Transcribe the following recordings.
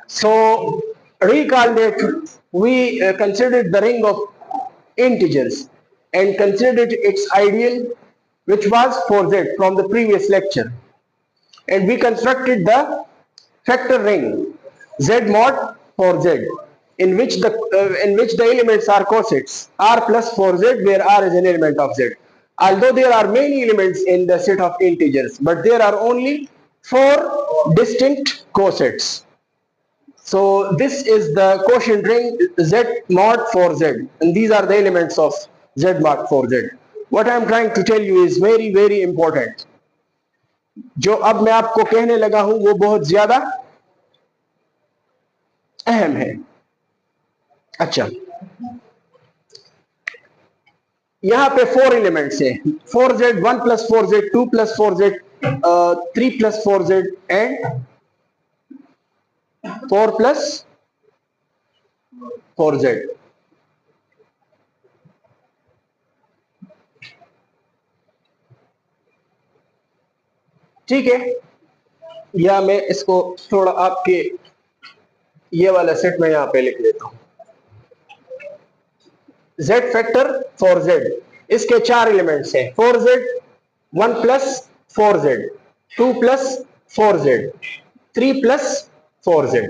So recall that we considered the ring of integers and considered its ideal, which was 4z from the previous lecture, and we constructed the factor ring Z mod 4z in which the elements are cosets r plus 4z, where r is an element of z. Although there are many elements in the set of integers, but there are only 4 distinct cosets. So this is the quotient ring Z mod 4z, and these are the elements of Z mod 4z. What I am trying to tell you is very very important. जो अब मैं आपको कहने लगा हूं वो बहुत ज्यादा अहम है. अच्छा, यहां पे 4 एलिमेंट्स है. 4z 1 plus 4z 2 plus 4z 3 plus 4z and 4 plus 4z. ठीक है, या मैं इसको थोड़ा आपके ये वाला सेट में यहां पे लिख लेता हूं. Z फैक्टर 4z, इसके 4 एलिमेंट्स हैं. 4z 1 plus 4z 2 plus 4z 3 plus 4z.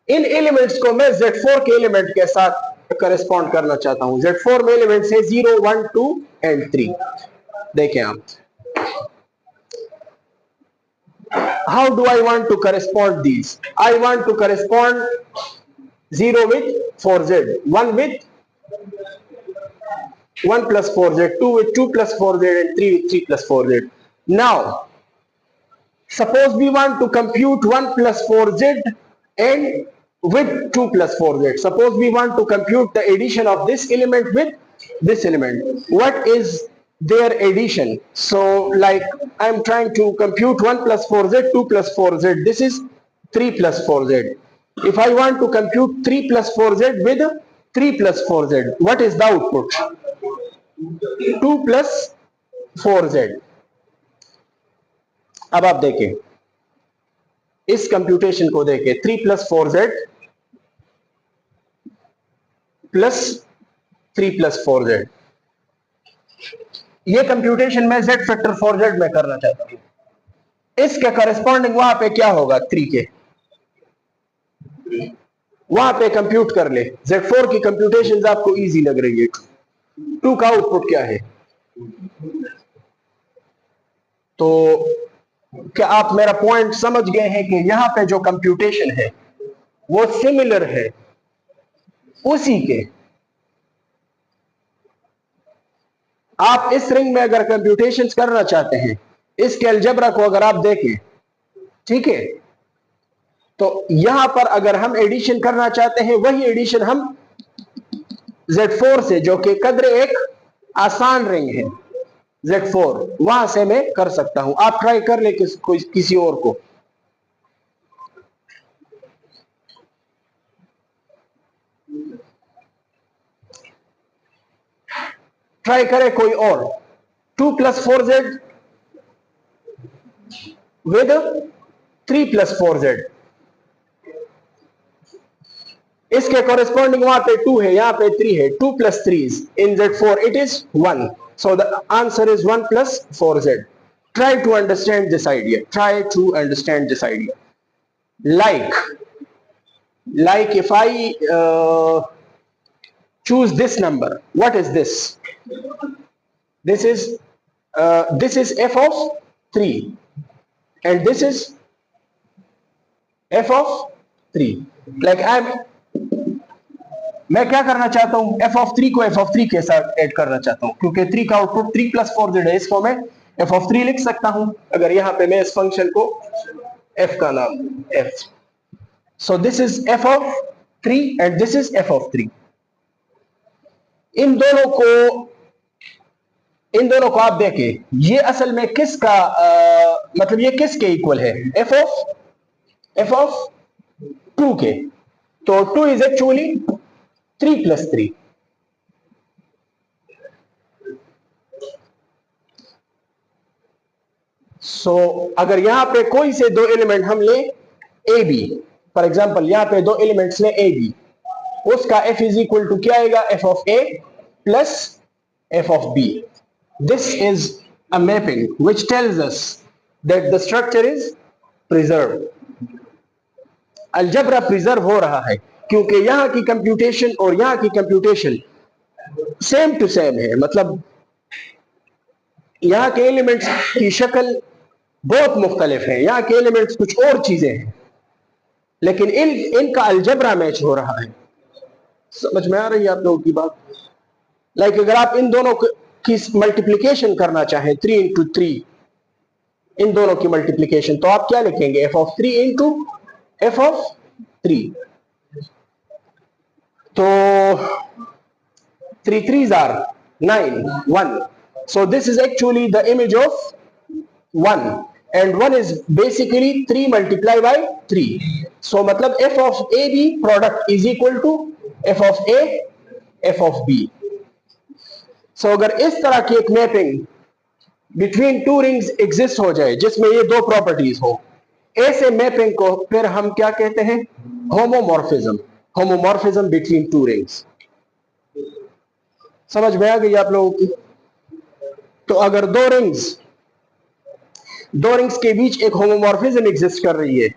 इन एलिमेंट्स को मैं Z4 के एलिमेंट के साथ करेस्पॉन्ड करना चाहता हूं. Z4 में एलिमेंट्स है 0 1 2 एंड 3. देखें आप, how do I want to correspond these? I want to correspond 0 with 4z, 1 with 1 plus 4z, 2 with 2 plus 4z and 3 with 3 plus 4z. Now suppose we want to compute 1 plus 4z and with 2 plus 4z. Suppose we want to compute the addition of this element with this element. What is their addition? So like I am trying to compute 1 plus 4z 2 plus 4z. This is 3 plus 4z. If I want to compute 3 plus 4z with 3 plus 4z, what is the output? 2 plus 4z. अब आप देखें, इस computation को देखें. 3 plus 4z plus 3 plus 4z. ये computation मैं Z factor 4z में करना चाहता हूं. इसके कॉरेस्पॉन्डिंग वहां पे क्या होगा? 3 के वहां पे कंप्यूट कर ले. Z4 की कंप्यूटेशन आपको इजी लग रही है. 2 का आउटपुट क्या है? तो क्या आप मेरा पॉइंट समझ गए हैं कि यहां पे जो कंप्यूटेशन है वो सिमिलर है उसी के. आप इस रिंग में अगर कंप्यूटेशंस करना चाहते हैं, इसके अलजेब्रा को अगर आप देखें, ठीक है, तो यहां पर अगर हम एडिशन करना चाहते हैं, वही एडिशन हम Z4 से, जो कि कद्र एक आसान रिंग है Z4, वहां से मैं कर सकता हूं. आप ट्राई कर ले किसी और को. ट्राई करें कोई और. 2 plus 4z with 3 plus 4z. इसके कॉरेस्पॉन्डिंग वहां पे 2 है, यहां पे 3 है. 2 plus 3 in Z4 it is 1. So the answer is 1 plus 4z. Try to understand this idea. Try to understand this idea. Like if I choose this number, what is this? This is f of 3 and this is f of 3. Like मैं क्या करना चाहता हूं? f of 3 को f of 3 के साथ add करना चाहता हूं, क्योंकि 3 का आउटपुट 3 प्लस 4z है. इसको मैं f of 3 लिख सकता हूं अगर यहां पे मैं इस फंक्शन को f का नाम f. So this is f of 3 and this is f of 3. इन दोनों को आप देखें, ये असल में किसका मतलब ये किसके इक्वल है? f of 2 के. तो 2 इज एक्चुअली 3 प्लस 3. सो अगर यहां पे कोई से दो एलिमेंट हम ले, ए बी, फॉर एग्जाम्पल यहाँ पे दो एलिमेंट्स ने ए बी, उसका f इज इक्वल टू क्या आएगा, f of a plus f of b. This is a mapping which tells us that the structure is preserved. Algebra preserve हो रहा है क्योंकि यहाँ की कंप्यूटेशन और यहाँ की कंप्यूटेशन सेम टू सेम है, मतलब यहाँ के एलिमेंट्स की शक्ल बहुत मुख्तलिफ है, यहाँ के एलिमेंट्स कुछ और चीजें हैं, लेकिन इनका अलजबरा मैच हो रहा है. समझ में आ रही है आप लोगों की बात? लाइक अगर आप इन दोनों की मल्टीप्लिकेशन करना चाहें 3 इंटू 3, इन दोनों की मल्टीप्लिकेशन, तो आप क्या लिखेंगे, f of 3 into f of 3. तो 3 3s are 9, 1. So this is actually the image of 1, and 1 is basically 3 multiplied by 3. So मतलब f of AB product is equal to f of A, f of B. So अगर इस तरह की एक mapping between two rings exist हो जाए जिसमें ये दो प्रॉपर्टीज हो, ऐसे मैपिंग को फिर हम क्या कहते हैं, homomorphism. Homomorphism between two rings. समझ में आ गई आप लोगों की? तो अगर दो रिंग्स के बीच एक होमोमॉर्फिज्म एग्जिस्ट कर रही है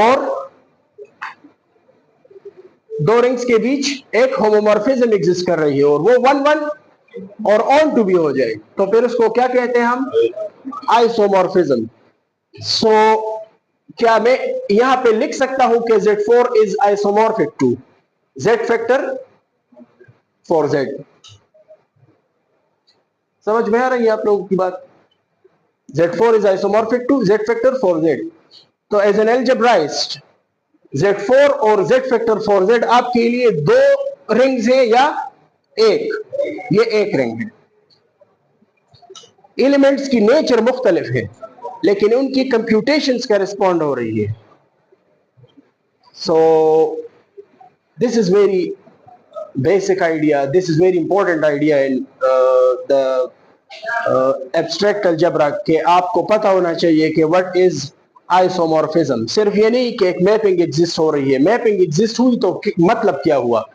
और दो रिंग्स के बीच एक होमोमॉर्फिज्म एग्जिस्ट कर रही है और वो 1 1 और ऑन टू भी हो जाए, तो फिर उसको क्या कहते हैं हम, आइसोमॉर्फिज्म. सो क्या मैं यहां पे लिख सकता हूं कि Z4 is isomorphic to Z factor four Z? समझ में आ रही है आप लोगों की बात? Z4 is isomorphic to Z factor four Z. तो एज एन एल्जेब्राइस्ट Z4 और Z फैक्टर फॉर Z आपके लिए दो रिंग्स हैं या एक? ये एक रिंग है. एलिमेंट्स की नेचर मुख्तलिफ है लेकिन उनकी कंप्यूटेशंस करेस्पॉन्ड हो रही है. So this is very basic idea, this is very important idea in the abstract algebra के आपको पता होना चाहिए कि व्हाट इज आइसोमॉर्फिज्म. सिर्फ ये नहीं कि एक मैपिंग एग्जिस्ट हो रही है, मैपिंग एग्जिस्ट हुई तो मतलब क्या हुआ,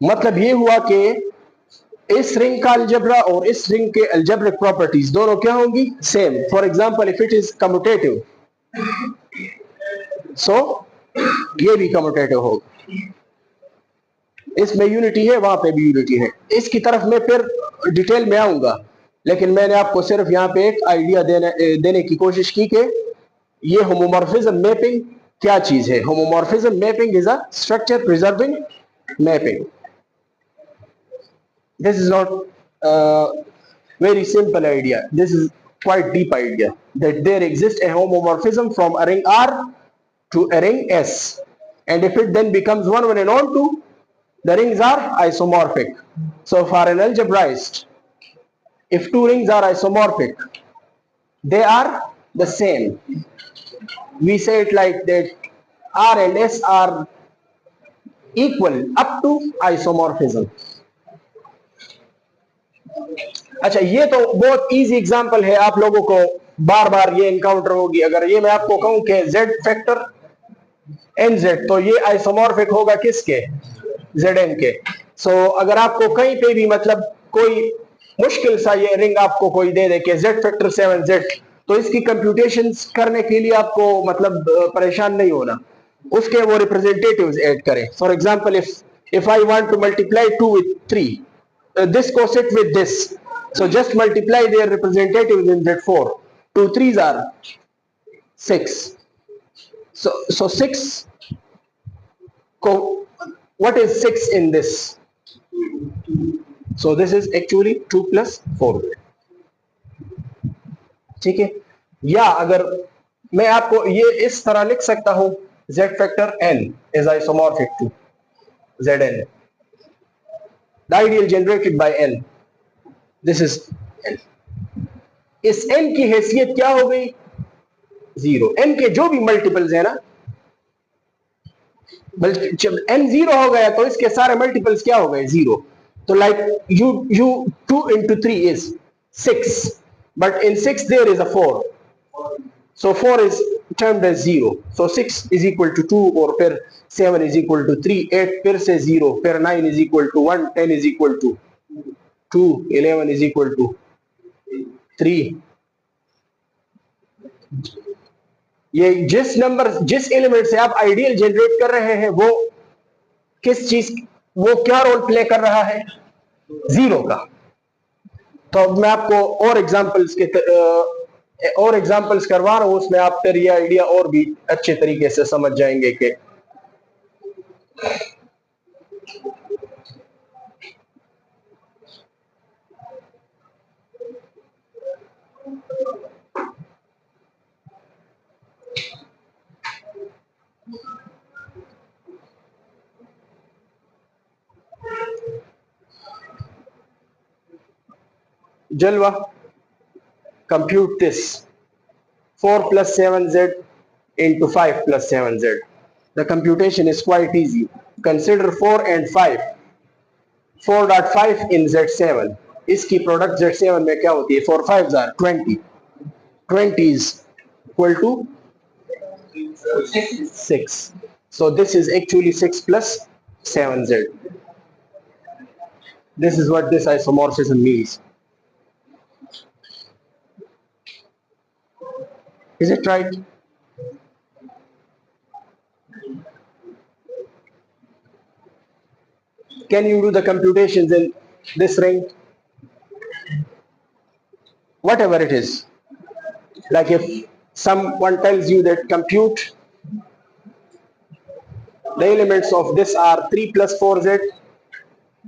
मतलब ये हुआ कि इस रिंग का अलजेब्रा और इस रिंग के अलजेब्रिक प्रॉपर्टीज दोनों क्या होंगी, same. For example if it is commutative, so ये भी कम्यूटेटिव होगा. इसमें यूनिटी है, वहां पे भी यूनिटी है. इसकी तरफ मैं फिर डिटेल में आऊंगा, लेकिन मैंने आपको सिर्फ यहाँ पे एक आइडिया देने की कोशिश की कि ये होमोमॉर्फिज्म मैपिंग क्या चीज है. Homomorphism mapping is a structure preserving mapping. This is not a very simple idea. This is quite deep idea that there exists a homomorphism from a ring R to a ring S, and if it then becomes 1 1 and on to, the rings are isomorphic. So for an algebraist, if two rings are isomorphic, they are the same. We say it like that, R and S are equal up to isomorphism. अच्छा, ये तो बहुत easy example है, आप लोगों को बार बार ये encounter होगी. अगर ये मैं आपको कहूं कि Z फैक्टर NZ, तो ये आइसोमॉर्फिक होगा किसके, Zn के. सो अगर आपको कहीं पे भी मतलब कोई मुश्किल सा ये रिंग आपको कोई दे दे कि Z फैक्टर 7Z, तो इसकी कंप्यूटेशंस करने के लिए आपको मतलब परेशान नहीं होना, उसके वो रिप्रेजेंटेटिव्स ऐड करें. For example if I want to multiply 2 with 3, this coset with this, so just multiply their representatives in Z4. 2 3s are 6. So 6 what is 6 in this? So this is actually 2 plus 4. ठीक है. या अगर मैं आपको ये इस तरह लिख सकता हूं, Z factor n is isomorphic to Zn, the ideal generated by L. This is L. इस n की हैसियत क्या हो गई, 0. n के जो भी मल्टीपल्स है ना, जब n 0 हो गया तो इसके सारे मल्टीपल्स क्या हो गए, 0. तो like you 2 into 3 is 6, but in 6 there is a 4. So 4 is termed as 0. So 6 is equal to 2 और फिर 7 is equal to 3, 8 फिर से 0, फिर 9 is equal to 1, 10 is equal to 2, 11 is equal to 3. ये जिस एलिमेंट से आप आइडियल जनरेट कर रहे हैं वो क्या रोल प्ले कर रहा है? 0 का. तो अब मैं आपको और एग्जांपल्स करवा रहा हूं, उसमें आप फिर ये आइडिया और भी अच्छे तरीके से समझ जाएंगे कि जलवा. Compute this 4 plus 7z into 5 plus 7z. The computation is quite easy. Consider 4 and 5. 4.5 in Z7. इसकी प्रोडक्ट Z7 में क्या होती है? 4 5s are 20. 20 is equal to 6. So this is actually 6 plus 7z. This is what this isomorphism means. Is it right? Can you do the computations in this ring? Whatever it is. Like if someone tells you that compute the elements of this are 3 plus 4z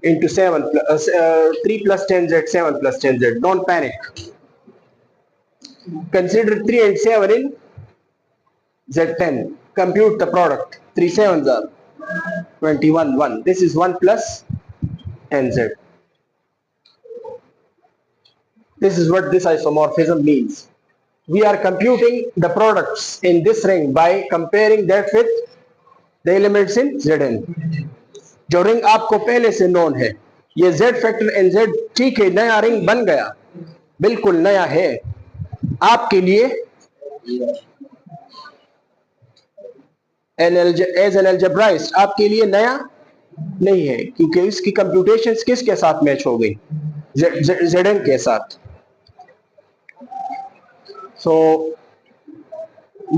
into 3 plus 10z, 7 plus 10z. Don't panic. Consider 3 and 7 in Z10. Compute the product. 3 7s are 21, 1. This is 1 plus 10z. This is what this isomorphism means. We are computing the products in this ring by comparing that with the elements in Zn. जो ring आपको पहले से known है, ये Z factor NZ ठीक है, नया ring बन गया, बिल्कुल नया है आपके लिए. एज एन एल्जेब्राइस्ट आपके लिए नया नहीं है, क्योंकि इसकी कंप्यूटेशंस किसके साथ मैच हो गई? Zn के साथ. सो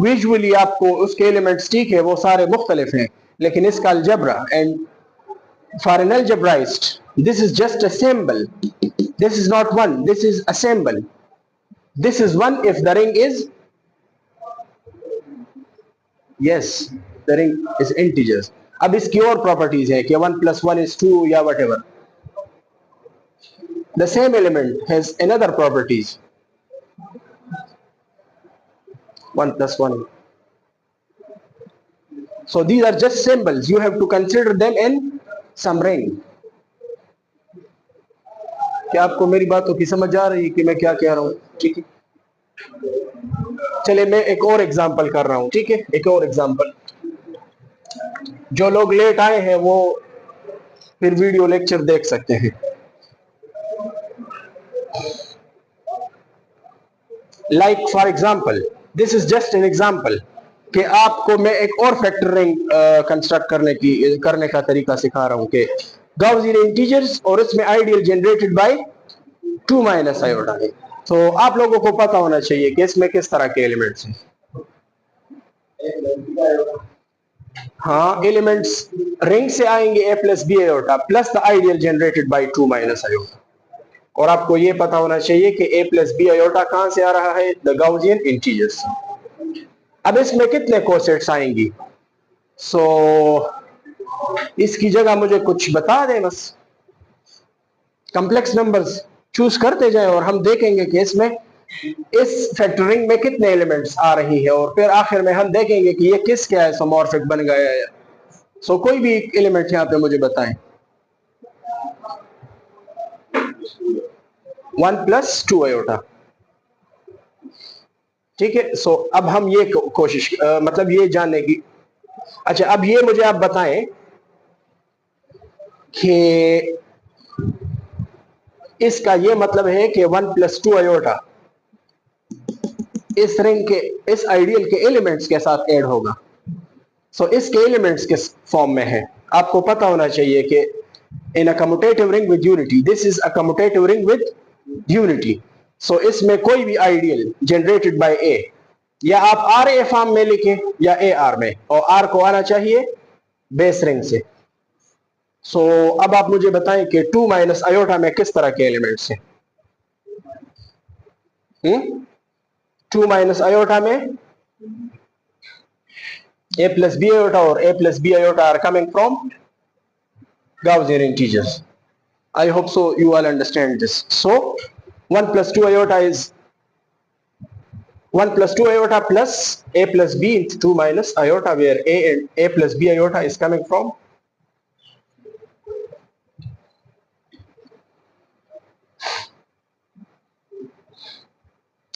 विजुअली आपको उसके एलिमेंट्स ठीक है वो सारे मुख्तलिफ हैं, लेकिन इसका algebra and for an algebraist this is just a symbol. This is not one, this is a symbol. This is one if the ring is, yes, the ring is integers. अब इसकी और प्रॉपर्टीज है कि 1 plus 1 is 2 या whatever. The same element has another properties. 1 plus 1. So these are just symbols. You have to consider them in some ring. क्या आपको मेरी बातों की समझ आ रही है कि मैं क्या कह रहा हूं? ठीक है, चलिए मैं एक और एग्जांपल कर रहा हूं. ठीक है, एक और एग्जांपल. जो लोग लेट आए हैं वो फिर वीडियो लेक्चर देख सकते हैं. Like for example, this is just an example कि आपको मैं एक और फैक्टर रिंग कंस्ट्रक्ट करने का तरीका सिखा रहा हूं कि गॉसियन इंटीजर्स और इसमें ideal generated by 2 minus iota है. तो आप लोगों को पता होना चाहिए कि इसमें किस तरह के एलिमेंट्स हैं. हाँ, एलिमेंट्स रिंग से आएंगे a plus B iota plus the ideal generated by 2 minus iota. और आपको ये पता होना चाहिए कि a प्लस बी आयोटा कहां से आ रहा है? The Gaussian integers. अब इसमें कितने कोसेट्स आएंगी? इसकी जगह मुझे कुछ बता दें, बस कॉम्प्लेक्स नंबर्स चूज करते जाएं और हम देखेंगे कि इसमें इस फैक्टरिंग में कितने एलिमेंट्स आ रही है, और फिर आखिर में हम देखेंगे कि ये किसके आइसोमॉर्फिक बन गया है. कोई भी एलिमेंट यहाँ पे मुझे बताएं. 1 प्लस 2 आयोटा. ठीक है. अब हम ये कोशिश मतलब ये जानने की, अच्छा अब ये मुझे आप बताएं कि इसका ये मतलब है कि 1 प्लस 2 आयोटा इस रिंग के, इस आइडियल के एलिमेंट्स के साथ ऐड होगा। सो इसके एलिमेंट्स किस फॉर्म में है आपको पता होना चाहिए कि in a commutative ring with unity, this is a commutative ring with unity. So इसमें कोई भी आइडियल जनरेटेड बाय ए, या आप आर ए फॉर्म में लिखें या ए आर में, और आर को आना चाहिए बेस रिंग से। सो अब आप मुझे बताएं कि 2 माइनस आयोटा में किस तरह के एलिमेंट्स हैं। 2 माइनस आयोटा में a plus b iota or a plus b iota are coming from Gaussian integers. I hope so you all understand this. So 1 plus 2 iota is 1 plus 2 iota plus a plus b into 2 minus iota, where a and a plus b iota is coming from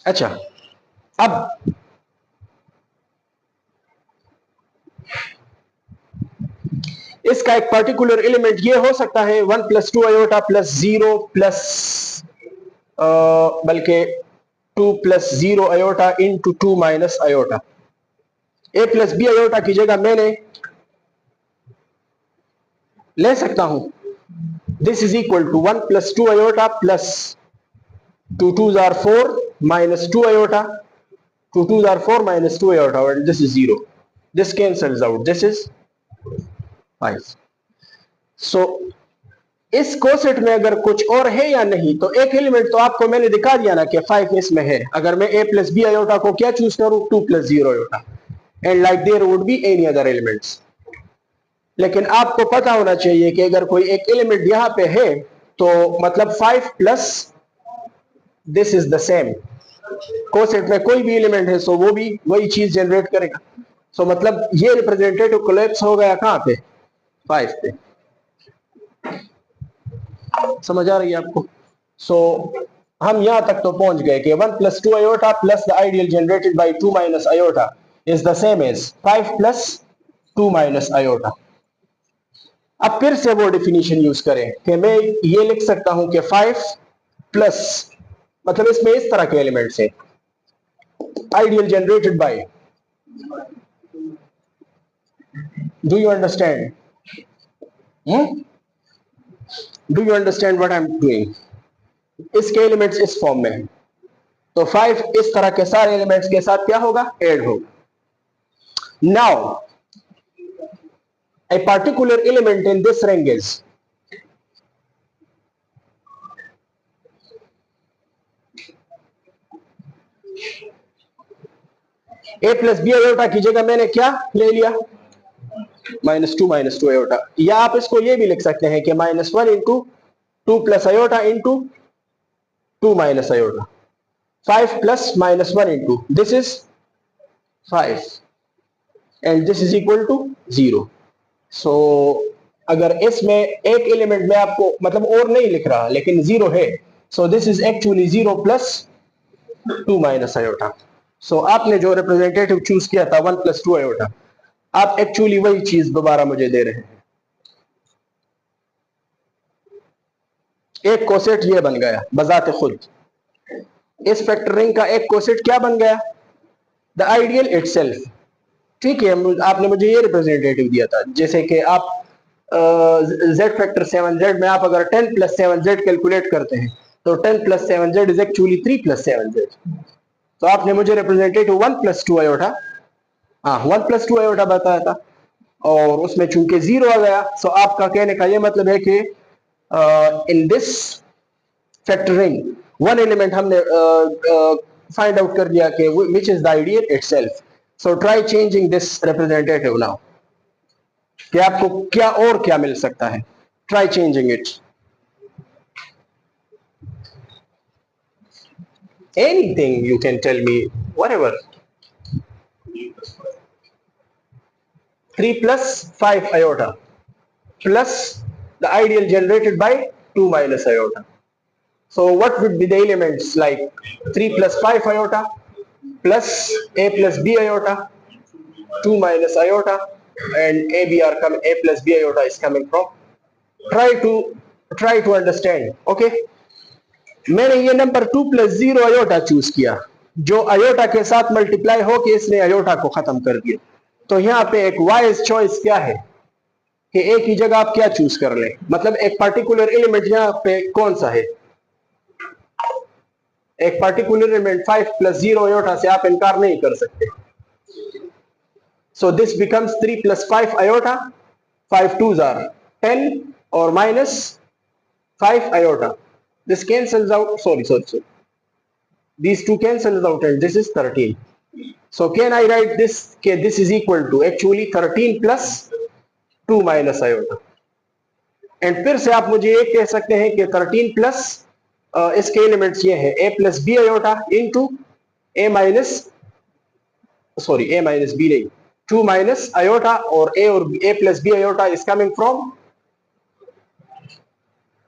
अच्छा, अब इसका एक particular element ये हो सकता है 1 plus 2 iota plus 0 plus बल्कि 2 plus 0 iota into 2 minus iota. A plus B iota की जगह मैंने ले सकता हूं this is equal to 1 plus 2 iota plus 2 2s are 4 minus 2 iota, 2 2s are 4 minus 2 iota, and this is 0. This cancels out. This is 5. So इस coset में अगर कुछ और है या नहीं, तो एक एलिमेंट तो आपको मैंने दिखा दिया ना कि 5 इसमें है। अगर मैं a प्लस बी आयोटा को क्या चूज करूं, 2 plus 0 iota, and like there would be any other elements. लेकिन आपको पता होना चाहिए कि अगर कोई एक एलिमेंट यहां पे है तो मतलब 5 plus this is the same. Coset में कोई भी एलिमेंट है सो वो भी वही चीज जनरेट करेगा। सो मतलब ये रिप्रेजेंटेटिव कोलैप्स हो गया कहां पे, 5 पे। समझ आ रही है आपको? सो हम यहां तक तो पहुंच गए कि 1 plus 2 iota plus the ideal generated by 2 minus iota is the same as 5 plus 2 minus iota. अब फिर से वो डिफिनीशन यूज करें कि मैं ये लिख सकता हूं कि 5 प्लस, मतलब इसमें इस तरह के एलिमेंट्स हैं ideal generated bye, do you understand? Do you understand what I am doing? इसके एलिमेंट्स इस फॉर्म में हैं, तो 5 इस तरह के सारे एलिमेंट्स के साथ क्या होगा, ऐड होगा। Now a particular element in this ring is a plus B iota की जगह मैंने क्या ले लिया, -2 आयोटा, या आप इसको ये भी लिख सकते हैं कि -1 into 2 plus iota into 2 minus iota. 5 plus -1 into this is 5 and this is equal to 0। So अगर इसमें एक एलिमेंट में आपको मतलब और नहीं लिख रहा लेकिन 0 है, so this is actually 0 plus 2 minus iota. So आपने जो रिप्रेजेंटेटिव चूज किया था 1 प्लस 2 आयोटा, आप एक्चुअली वही चीज दोबारा मुझे दे रहे हैं। एक कोसेट ये बन गया बजाते खुद, इस फैक्टर रिंग का एक कोसेट क्या बन गया, द आइडियल इटसेल्फ। ठीक है, आपने मुझे ये रिप्रेजेंटेटिव दिया था, जैसे कि आप z फैक्टर 7z में आप अगर 10 प्लस 7z कैलकुलेट करते हैं तो 10 plus 7z is actually 3 plus 7z। तो आपने मुझे रिप्रेजेंटेटिव 1 प्लस 2 आयोटा, हाँ 1 प्लस 2 आयोटा बताया था, और उसमें चूंकि 0 आ गया, सो आपका कहने का ये मतलब है कि in this factor ring one element हमने फाइंड आउट कर दिया कि which is the ideal itself. So try changing this representative now, कि आपको क्या और क्या मिल सकता है, try changing it. Anything you can tell me, whatever. 3 plus 5 iota plus the ideal generated by 2 minus iota. So what would be the elements like 3 plus 5 iota plus a plus b iota, 2 minus iota, and a b are coming, a plus b iota is coming from. Try to understand. Okay, मैंने ये number 2 plus 0 iota choose किया, जो aorta के साथ multiply हो कि इसने aorta को खत्म कर दिया। तो यहाँ पे एक वाइज चॉइस क्या है कि एक ही जगह आप क्या चूज कर लें, मतलब एक पर्टिकुलर एलिमेंट यहाँ पे कौन सा है, एक पर्टिकुलर एलिमेंट 5 + 0 अयोटा से आप इनकार नहीं कर सकते। So this becomes 3 + 5 iota, 5 2s are 10 or -5 iota. This cancels out, sorry. These two cancels out and this is 13. So can I write this? Okay, this is equal to actually 13 + 2 - iota. And फिर से आप मुझे ये कह सकते हैं कि 13 plus इसके एलिमेंट्स ये है a + b iota into a minus b नहीं 2 - iota और a + b iota is coming from।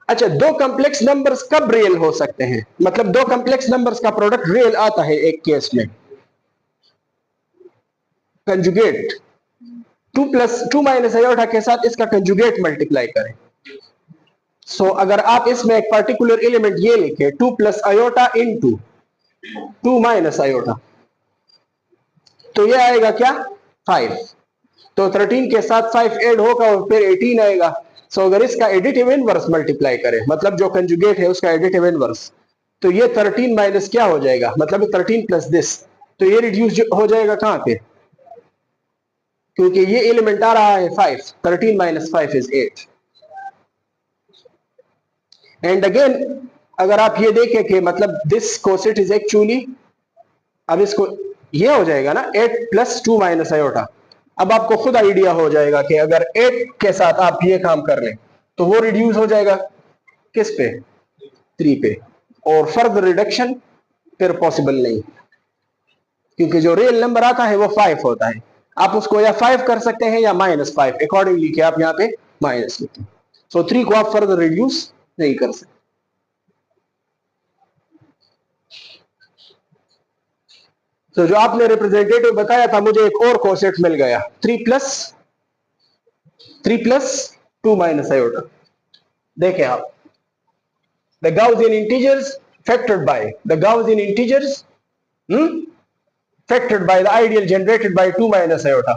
अच्छा, दो कॉम्प्लेक्स नंबर्स कब रियल हो सकते हैं, मतलब दो कॉम्प्लेक्स नंबर्स का प्रोडक्ट रियल आता है एक केस में, कंजुगेट 2 + 2 - iota के साथ इसका कंजुगेट मल्टीप्लाई करें। सो अगर आप इसमें एक पर्टिकुलर एलिमेंट ये लिखे 2 + iota into 2 - iota, तो ये आएगा क्या 5। तो 13 के साथ 5 ऐड होगा और फिर 18 आएगा। सो अगर इसका एडिटिव इनवर्स मल्टीप्लाई करें, मतलब जो कंजुगेट है उसका एडिटिव इनवर्स, तो ये 13 माइनस क्या हो जाएगा, मतलब 13 प्लस दिस, तो ये रिड्यूस हो जाएगा कहां पे, क्योंकि ये एलिमेंट आ रहा है 5, 13 - 5 is 8। एंड अगेन अगर आप ये देखें कि मतलब दिस कोसेट इज एक्चुअली, अब इसको ये हो जाएगा ना 8 + 2 - iota। अब आपको खुद आइडिया हो जाएगा कि अगर 8 के साथ आप ये काम कर लें तो वो रिड्यूस हो जाएगा किस पे, 3 पे, और फर्दर रिडक्शन फिर पॉसिबल नहीं, क्योंकि जो रियल नंबर आता है वो 5 होता है। आप उसको या 5 कर सकते हैं या -5, अकॉर्डिंगली कि आप यहाँ पे माइनस लिखें। सो 3 को आप फर्दर रिड्यूस नहीं कर सकते। तो जो आपने रिप्रेजेंटेटिव बताया था, मुझे एक और कोसेट मिल गया 3 + 2 - iota। देखें आप, the Gaussian integers factored by the Gaussian integers factored by the ideal generated by 2 - iota।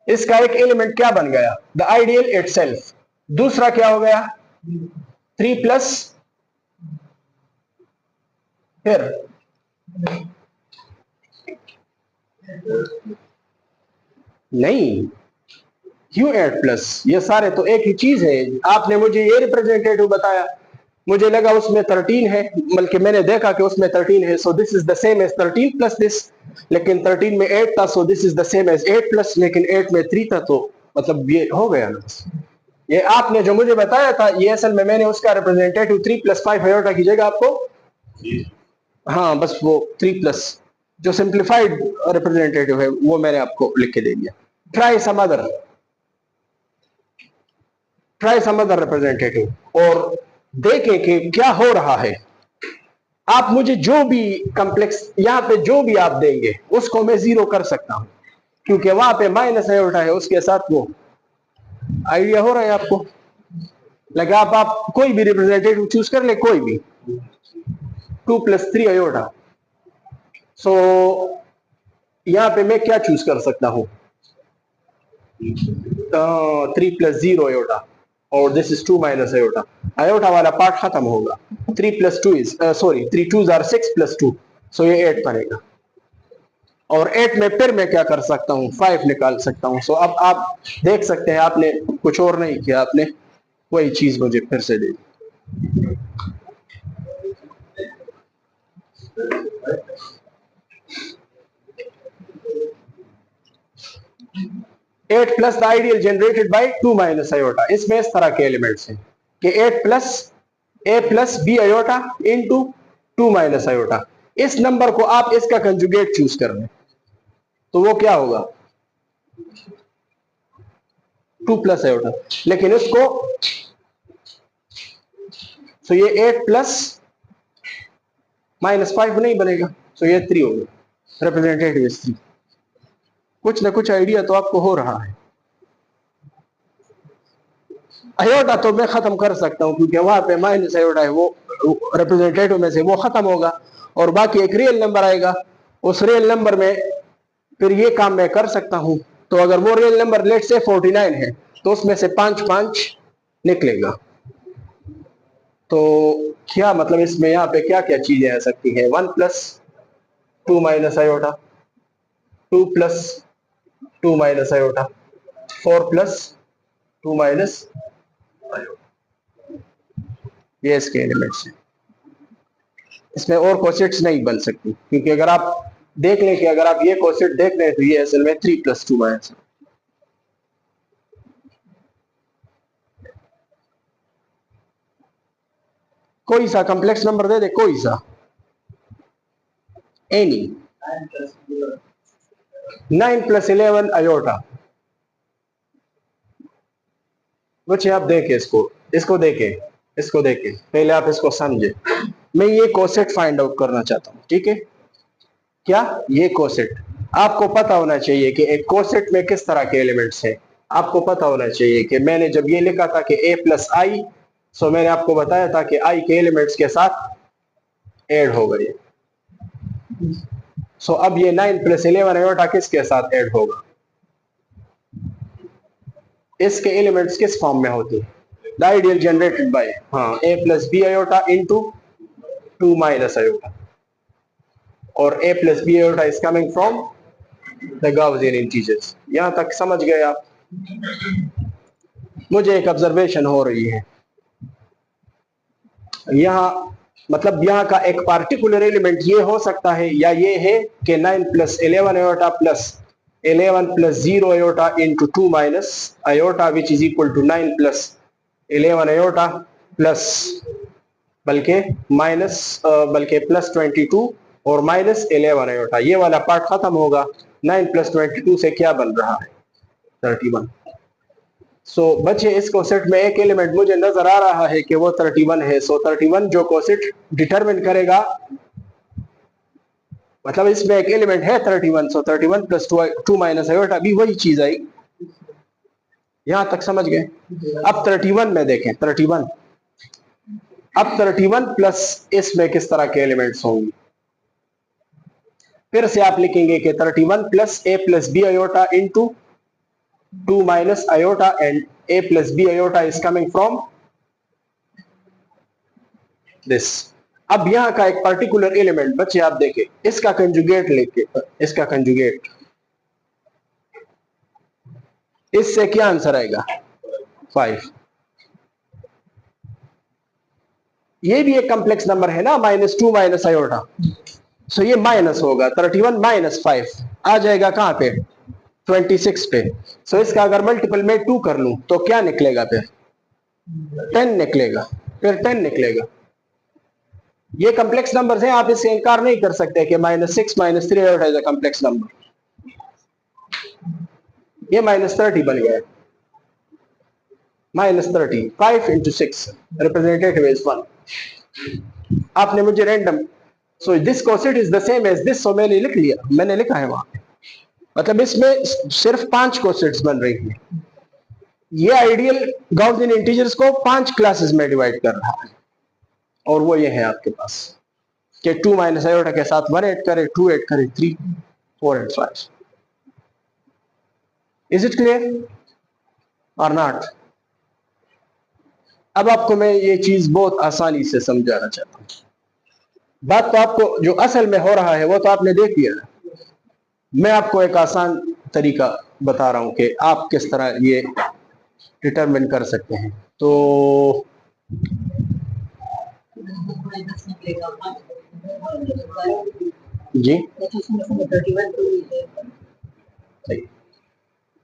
इसका एक एलिमेंट क्या बन गया, द आइडियल इटसेल्फ। दूसरा क्या हो गया 3 प्लस, फिर नहीं Q8+, ये सारे तो एक ही चीज है। आपने मुझे ये रिप्रेजेंटेटिव बताया, मुझे लगा उसमें 13 है, बल्कि मैंने देखा कि उसमें 13 है, so this is the same as 13 plus this, लेकिन 13 में 8 था, so this is the same as 8 plus, लेकिन 8 में 3 था, तो मतलब ये हो गया ना। ये आपने जो मुझे बताया था ये असल में मैंने उसका रिप्रेजेंटेटिव 3 + 5 iota की जगह आपको, हाँ बस वो 3 प्लस जो सिंप्लीफाइड रिप्रेजेंटेटिव है वो मैंने आपको लिख के दे दिया। ट्राई सम अदर रिप्रेजेंटेटिव और देखें कि क्या हो रहा है। आप मुझे जो भी कॉम्प्लेक्स यहाँ पे जो भी आप देंगे उसको मैं 0 कर सकता हूं, क्योंकि वहां पे माइनस iota है उसके साथ। वो आइडिया हो रहा है आपको, लगे आप कोई भी रिप्रेजेंटेटिव चूज कर ले, कोई भी 2 + 3 iota। सो यहाँ पे मैं क्या चूज कर सकता हूं, 3 + 0 iota और दिस इज 2 - iota। iota वाला पार्ट खत्म होगा। 3 + 2 इज 3 2s are 6 + 2, सो ये 8 बनेगा। और 8 में फिर मैं क्या कर सकता हूँ 5 निकाल सकता हूँ। सो अब आप देख सकते हैं आपने कुछ और नहीं किया, आपने वही चीज मुझे फिर से दे दी। 8 plus the ideal generated by 2 - iota। इसमें इस तरह के एलिमेंट्स हैं कि 8 + a + b iota into 2 - iota। इस नंबर को आप इसका कंजुगेट चूज कर लें तो वो क्या होगा 2 + iota, लेकिन इसको तो ये 8 + -5 नहीं बनेगा, तो ये 3 होगा। Representative is 3। कुछ ना कुछ आइडिया तो आपको हो रहा है। अयोटा तो मैं खत्म कर सकता हूं क्योंकि वहां पे माइनस अयोटा है, वो रिप्रेजेंटेटिव में से वो खत्म होगा और बाकी एक रियल नंबर आएगा उस रियल नंबर में फिर ये काम मैं कर सकता हूं। तो अगर वो रियल नंबर लेट से 49 है तो उसमें से 5 5 निकलेगा। तो क्या मतलब इसमें यहाँ पे क्या क्या चीजें आ सकती है? 1 plus 2 minus iota, 2 plus 2 minus iota, 4 plus 2 minus iota, ये इसके एलिमेंट्स हैं। इसमें और कोसेट्स नहीं बन सकती, क्योंकि अगर आप देख लें कि अगर आप ये कोसेट देख लें तो ये असल में 3 प्लस 2 माइनस, कोई सा कॉम्प्लेक्स नंबर दे दे, कोई सा, एनी। 9 plus 11 aorta. बच्चे आप देखें इसको देखें, पहले आप इसको समझे। मैं ये कोसेट फाइंड आउट करना चाहता हूं, ठीक है? क्या ये कोसेट आपको पता होना चाहिए कि एक कोसेट में किस तरह के एलिमेंट्स हैं। आपको पता होना चाहिए कि मैंने जब ये लिखा था कि a प्लस आई, सो मैंने आपको बताया था कि i के एलिमेंट्स के साथ ऐड हो गए। सो अब ये 9 प्लस 11 अयोटा किसके साथ ऐड होगा? इसके एलिमेंट्स किस फॉर्म में होते हैं? The ideal generated by a plus b iota into 2 minus iota, और a plus b iota is coming from the Gaussian integers. यहां तक समझ गए आप? मुझे एक ऑब्जर्वेशन हो रही है यहाँ, मतलब यहाँ का एक पार्टिकुलर एलिमेंट ये हो सकता है, या ये है कि 9 plus 11 iota plus 11 plus 0 iota into 2 minus iota which is equal to 9 plus 11 iota plus बल्कि प्लस 22 और माइनस 11 अयोटा। ये वाला पार्ट खत्म होगा। 9 प्लस 22 से क्या बन रहा है? 31। सो बच्चे इस कोसेट में एक एलिमेंट मुझे नजर आ रहा है कि वो 31 है। सो 31 जो कोसेट डिटरमिन करेगा, मतलब इसमें एक एलिमेंट है 31, सो 31 प्लस 2 माइनस अयोटा भी वही चीज आई। यहां तक समझ गए? अब 31 में देखें, 31, अब 31 प्लस इसमें किस तरह के एलिमेंट्स होंगे? फिर से आप लिखेंगे कि 31 plus a plus b iota into 2 minus iota and a plus b iota is coming from this। अब यहां का एक पर्टिकुलर एलिमेंट बच्चे आप देखें, इसका कंजुगेट लेके, इसका कंजुगेट, इससे क्या आंसर आएगा? 5। ये भी एक कॉम्प्लेक्स नंबर है ना, -2 माइनस आयोटा, सो ये माइनस होगा। 31 माइनस 5 आ जाएगा कहां पे? 26 पे। सो इसका अगर मल्टीपल में 2 कर लूं तो क्या निकलेगा? फिर 10 निकलेगा, फिर 10 निकलेगा। ये कॉम्प्लेक्स नंबर्स हैं, आप इससे इनकार नहीं कर सकते कि -6 -3 iota is a complex number. ये -30 बन गया, -30, 5 into 6 रिप्रेजेंटेटिव इज 1। आपने मुझे random, so this coset is the same as this, so मैंने लिख लिया, मैंने लिखा है वहां पे। मतलब इसमें सिर्फ 5 कोसेट्स बन रही हैं। ये आइडियल गाउसियन इंटीजर्स को 5 क्लासेस में डिवाइड कर रहा है, और वो ये है आपके पास कि 2 माइनस आयोटा के साथ 1 ऐड करे, 2 ऐड करे, 3, 4 एंड 5। इज इट क्लियर और नॉट? अब आपको मैं ये चीज बहुत आसानी से समझाना चाहता हूं। बात तो आपको जो असल में हो रहा है वो तो आपने देख लिया। मैं आपको एक आसान तरीका बता रहा हूं कि आप किस तरह ये डिटरमिन कर सकते हैं। तो जी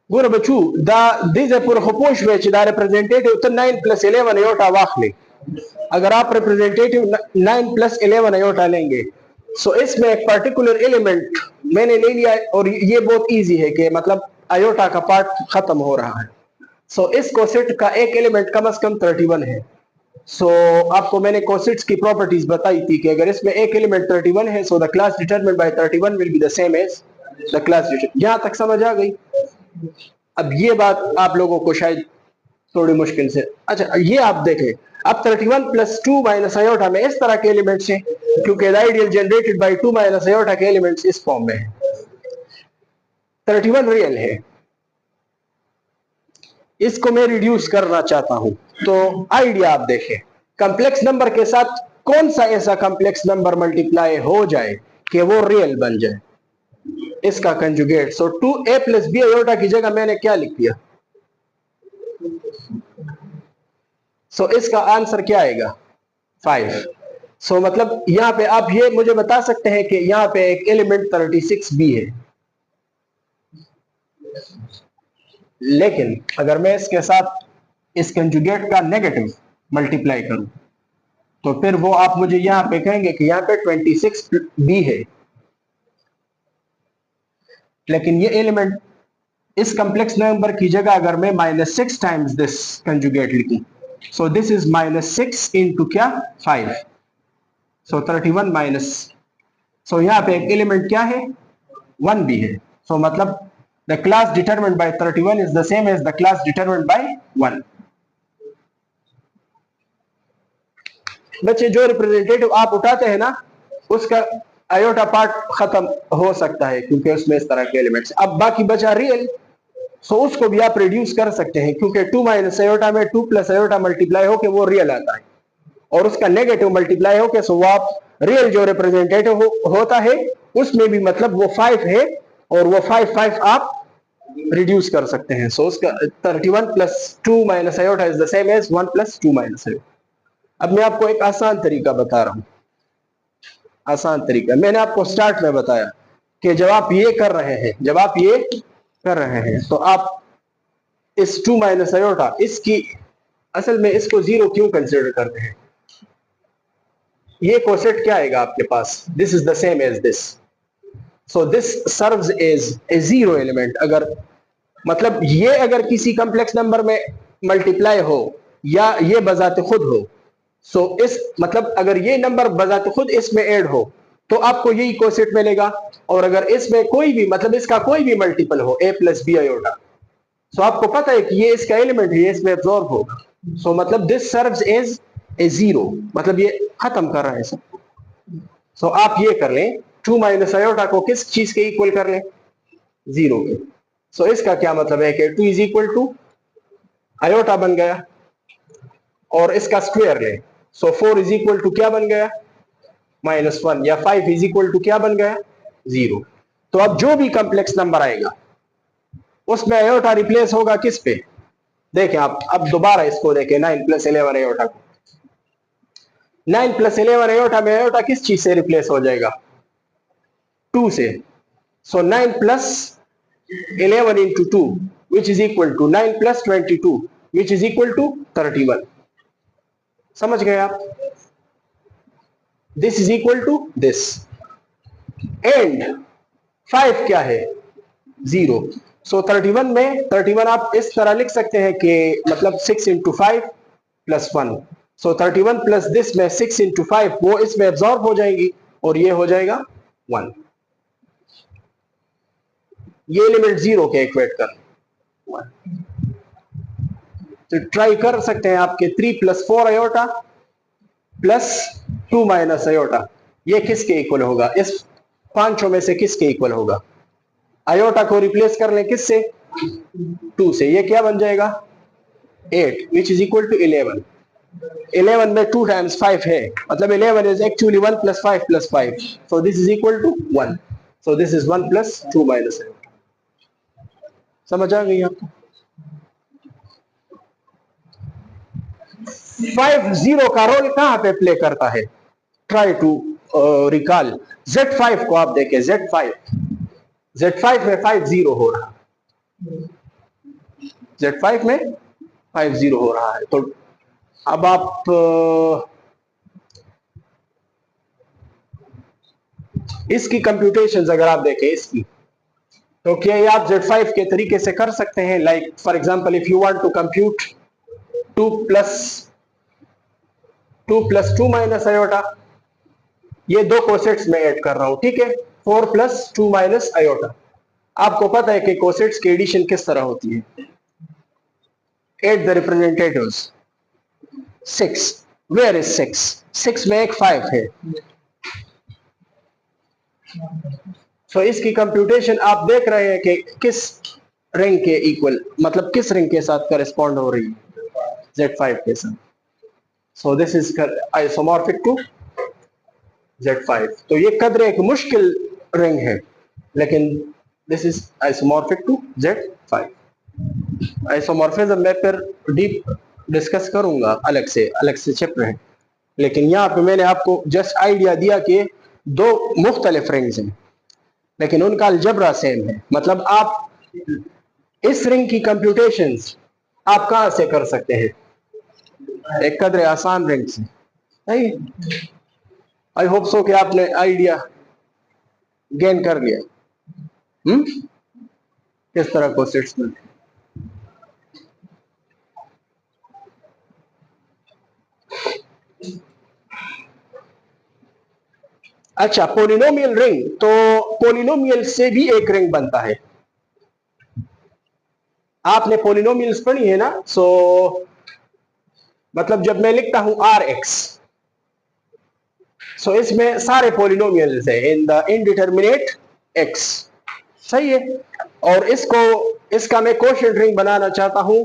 Gura bachu da dize पर खपोश वेच दा रिप्रेजेंटेटिव तो 9 प्लस 11 अयोटा वाखले। अगर आप रिप्रेजेंटेटिव 9 प्लस 11 अयोटा लेंगे, सो इसमें एक पर्टिकुलर एलिमेंट मैंने ले लिया, और ये बहुत इजी है कि मतलब अयोटा का पार्ट खत्म हो रहा है। सो इस कोसेट का एक एलिमेंट कम से कम 31 है। सो आपको मैंने कोसेट्स की प्रॉपर्टीज बताई थी कि अगर इसमें एक एलिमेंट 31 है, so the class determined by 31 will be the same as the class determined. यहां तक समझ आ गई? अब ये बात आप लोगों को शायद थोड़ी मुश्किल से। अच्छा ये आप देखें, अब 31 प्लस 2 माइनस आयोटा में इस तरह के एलिमेंट्स हैं, क्योंकि ideal generated by 2 minus iota के एलिमेंट्स इस फॉर्म में है। 31 रियल है, इसको मैं रिड्यूस करना चाहता हूं, तो आइडिया आप देखें, कंप्लेक्स नंबर के साथ कौन सा ऐसा कंप्लेक्स नंबर मल्टीप्लाई हो जाए कि वो रियल बन जाए, इसका कंजुगेट। सो 2a प्लस बी आयोटा की जगह मैंने क्या लिख दिया, सो इसका आंसर क्या आएगा 5। सो मतलब यहां पे आप ये मुझे बता सकते हैं कि यहां पे एक एलिमेंट 36b है, लेकिन अगर मैं इसके साथ इस कंजुगेट का नेगेटिव मल्टीप्लाई करूं तो फिर वो आप मुझे यहां पे कहेंगे कि यहां पे 26b है, लेकिन ये एलिमेंट इस कंप्लेक्स नंबर की जगह अगर मैं -6 टाइम्स दिस कंजुगेट लिखूं, सो दिस इज -6 इंटू क्या 5, सो 31 माइनस, सो यहां पे एक एलिमेंट क्या है 1 भी है। सो मतलब the class determined by 31 is the same as the class determined by 1। बच्चे जो रिप्रेजेंटेटिव आप उठाते हैं ना, उसका आयोटा पार्ट खत्म हो सकता है क्योंकि उसमें इस तरह के एलिमेंट्स। अब बाकी बचा रियल, सो उसको भी आप रिड्यूस कर सकते हैं, क्योंकि 2 माइनस आयोटा में 2 प्लस आयोटा मल्टीप्लाई होके वो रियल आता है, और उसका नेगेटिव मल्टीप्लाई होके सो वो आप रियल जो रिप्रेजेंटेटिव होता है उसमें भी मतलब वो 5 है, और वो 5 आप रिड्यूस कर सकते हैं। सो उसका 31 plus 2 minus iota is the same as 1 plus 2 minus iota. अब मैं आपको एक आसान तरीका बता रहा हूं, आसान तरीका मैंने आपको स्टार्ट में बताया कि जब आप ये कर रहे हैं, जब आप ये कर रहे हैं तो आप इस 2 माइनस आयोटा, इसकी असल में इसको जीरो क्यों कंसिडर करते हैं, ये कोसेट क्या आएगा आपके पास, this is the same as this, so this serves as a zero element. अगर मतलब ये अगर किसी कॉम्प्लेक्स नंबर में मल्टीप्लाई हो या ये बजाते खुद हो, सो इस मतलब अगर ये नंबर बजाते खुद इसमें ऐड हो तो आपको यही कोसेट मिलेगा, और अगर इसमें कोई भी मतलब इसका कोई भी मल्टीपल हो a प्लस बी आयोटा, सो आपको पता है कि ये इसका एलिमेंट है, ये इसमें एब्जॉर्ब होगा, सो मतलब this serves as a zero, मतलब ये खत्म कर रहा है सब। सो आप ये कर लें, 2 माइनस आयोटा को किस चीज के इक्वल कर लें, जीरो के। सो इसका क्या मतलब है कि 2 इज इक्वल टू आयोटा बन गया, और इसका स्क्वायर लें, सो 4 इज इक्वल टू क्या बन गया -1, या 5 इज इक्वल टू क्या बन गया 0। तो अब जो भी कॉम्प्लेक्स नंबर आएगा उसमें आयोटा रिप्लेस होगा किस पे, देखें आप अब दोबारा इसको देखें 9 प्लस 11 आयोटा को, 9 प्लस 11 आयोटा में आयोटा किस चीज से रिप्लेस हो जाएगा 2 से, so 9 plus 11 into 2 which is equal to 9 plus 22 which is equal to 31। समझ गए आप, this is equal to this, and 5 क्या है 0। सो 31 में 31 आप इस तरह लिख सकते हैं कि मतलब 6 into 5 plus 1, so 31 plus this में 6 इंटू 5 वो इसमें एब्जॉर्ब हो जाएंगी और ये हो जाएगा 1, ये एलिमेंट 0 के इक्वेट कर 1। तो ट्राई कर सकते हैं आपके 3 plus 4 iota plus 2 minus iota, ये किसके इक्वल होगा, इस पांचों में से किसके इक्वल होगा, आयोटा को रिप्लेस कर लें किससे 2 से, ये क्या बन जाएगा 8 विच इज इक्वल टू 11। 11 में 2 टाइम्स 5 है, मतलब 11 is actually 1 plus 5 plus 5, so this is equal to 1, so this is 1 plus 2 minus iota. समझ आ गई आपको। 5 0 का रोल कहां पे प्ले करता है, ट्राई टू रिकॉल, Z5 को आप देखें, Z5 में 5 0 हो रहा है, Z5 में 5 0 हो रहा है। तो अब आप इसकी कंप्यूटेशंस अगर आप देखें इसकी, तो क्या ये आप Z5 के तरीके से कर सकते हैं, like for example if you want to compute 2 plus 2 minus iota, ये दो कोसेट्स में ऐड कर रहा हूं, ठीक है, 4 प्लस 2 माइनस आयोटा। आपको पता है कि कोसेट्स की एडिशन किस तरह होती है, 8 the representatives 6 where is 6 में एक 5 है तो इसकी कंप्यूटेशन आप देख रहे हैं कि किस रिंग के इक्वल मतलब किस रिंग के साथ करस्पॉन्ड हो रही है Z5 के साथ so this is isomorphic to Z5 तो ये कदर एक मुश्किल रिंग है लेकिन this is isomorphic to Z5 isomorphism में फिर डीप डिस्कस करूंगा अलग से चैप्टर है लेकिन यहाँ पे मैंने आपको जस्ट आइडिया दिया कि दो मुख्तलिफ रिंग्स हैं लेकिन उनका अलजबरा सेम है मतलब आप इस रिंग की कंप्यूटेशंस आप कहां से कर सकते हैं एक कदर आसान रिंग से नहीं आई होप सो कि आपने आइडिया गेन कर लिया किस तरह को सेट्स में अच्छा पोलिनोमियल रिंग तो पोलिनोमियल से भी एक रिंग बनता है आपने पोलिनोमियल्स पढ़ी है ना सो मतलब जब मैं लिखता हूं Rx सो इसमें सारे पोलिनोमियल्स है इन द इनडिटरमिनेट x सही है और इसका मैं कोशेंट रिंग बनाना चाहता हूं